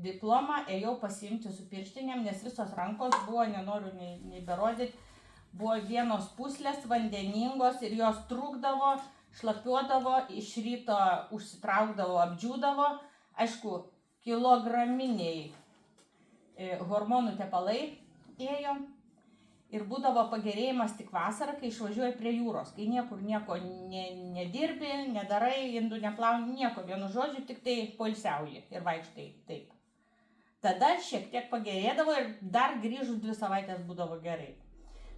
diplomą ėjau pasiimti su pirštinėm, nes visos rankos buvo, nenoriu nei berodyti, buvo vienos puslės vandeningos ir jos trūkdavo, šlapiuodavo, iš ryto užsitraukdavo, apdžiūdavo. Aišku, kilograminiai hormonų tepalai ėjo ir būdavo pagerėjimas tik vasarą, kai išvažiuoji prie jūros, kai niekur nieko nedirbi, nedarai, indų neplauni, nieko, vienu žodžiu, tik tai poilsiauji ir vaikštai taip. Tada šiek tiek pagerėdavo ir dar grįžus 2 savaitės būdavo gerai.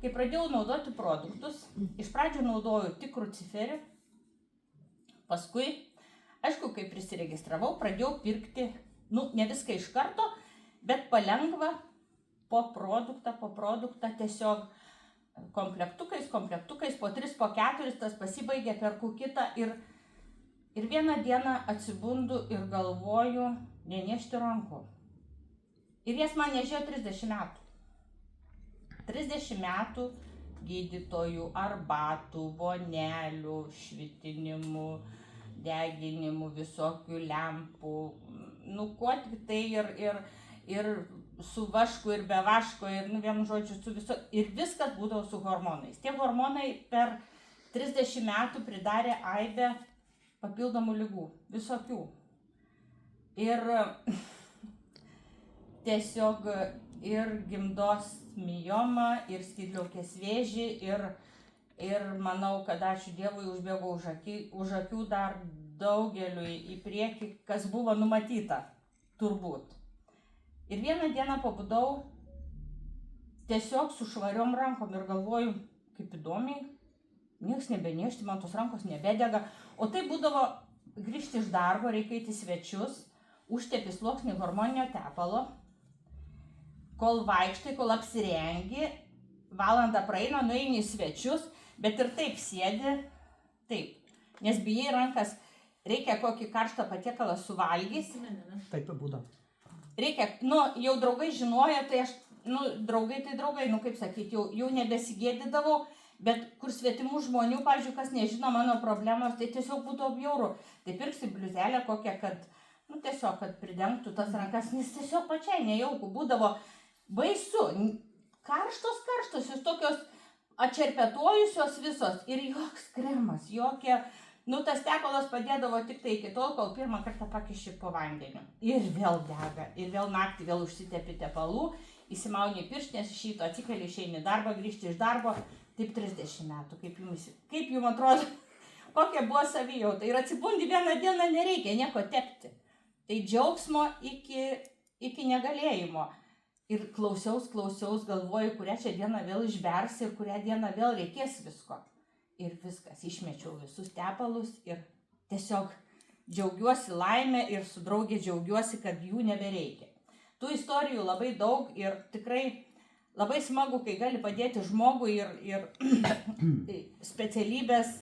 Kai pradėjau naudoti produktus, iš pradžių naudoju tik kruciferį, paskui, aišku, kai prisiregistravau, pradėjau pirkti, ne viską iš karto, bet palengva, po produktą, tiesiog komplektukais, po 3, po 4, tas pasibaigė, perku kitą ir vieną dieną atsibundu ir galvoju nenešti rankų. Ir jas man nežėjo 30 metų. 30 metų gydytojų, arbatų, vonelių, švitinimų, deginimų, visokių lempų, kuo tik tai ir su vašku, ir be vaško, ir vienu žodžiu su viso, ir viskas būdavo su hormonais. Tie hormonai per 30 metų pridarė aibę papildomų ligų, visokių. Ir tiesiog ir gimdos mioma, ir skydliaukės vėžį, ir manau, kad ačiū Dievui užbėgau už akių dar daugeliui į priekį, kas buvo numatyta, turbūt. Ir vieną dieną pabudau tiesiog su švariom rankom ir galvoju, kaip įdomiai, nieks nebenešti, man tos rankos nebedega. O tai būdavo grįžti iš darbo, reikia eiti į svečius, užtepi sluoksnį hormoninio tepalo, kol vaikštai, kol apsirengi, valandą praeina, nueini į svečius, bet ir taip sėdi, taip, nes bijai rankas, reikia kokį karštą patiekalą suvalgysi. Taip būdavo. Reikia, jau draugai žinojo, tai aš, draugai, kaip sakyti, jau nebesigėdydavau, bet kur svetimų žmonių, pavyzdžiui, kas nežino mano problemos, tai tiesiog būtų bjauru. Tai pirksi bliuzelę kokią, kad, tiesiog, kad pridengtų tas rankas, nes tiesiog pačiai nejauku būdavo baisu. Karštos, jūs tokios atšerpetuojusios visos ir joks kremas, jokie... tas tepalas padėdavo tik tai iki tol, kol pirmą kartą pakiši po vandeniu. Ir vėl dega, ir vėl naktį vėl užsitepi tepalų, įsimauni pirštinės, iš ryto atsikeli, išeini darbą, grįžti iš darbo, taip 30 metų, kaip jums atrodo, kokia buvo savijauta. Ir atsibundi vieną dieną, nereikia nieko tepti. Tai džiaugsmo iki negalėjimo. Ir klausiaus, galvoju, kurią čia dieną vėl išbersi ir kurią dieną vėl reikės visko. Ir viskas, išmečiau visus tepalus ir tiesiog džiaugiuosi laimę ir su draugė džiaugiuosi, kad jų nebereikia. Tų istorijų labai daug ir tikrai labai smagu, kai gali padėti žmogui ir specialybės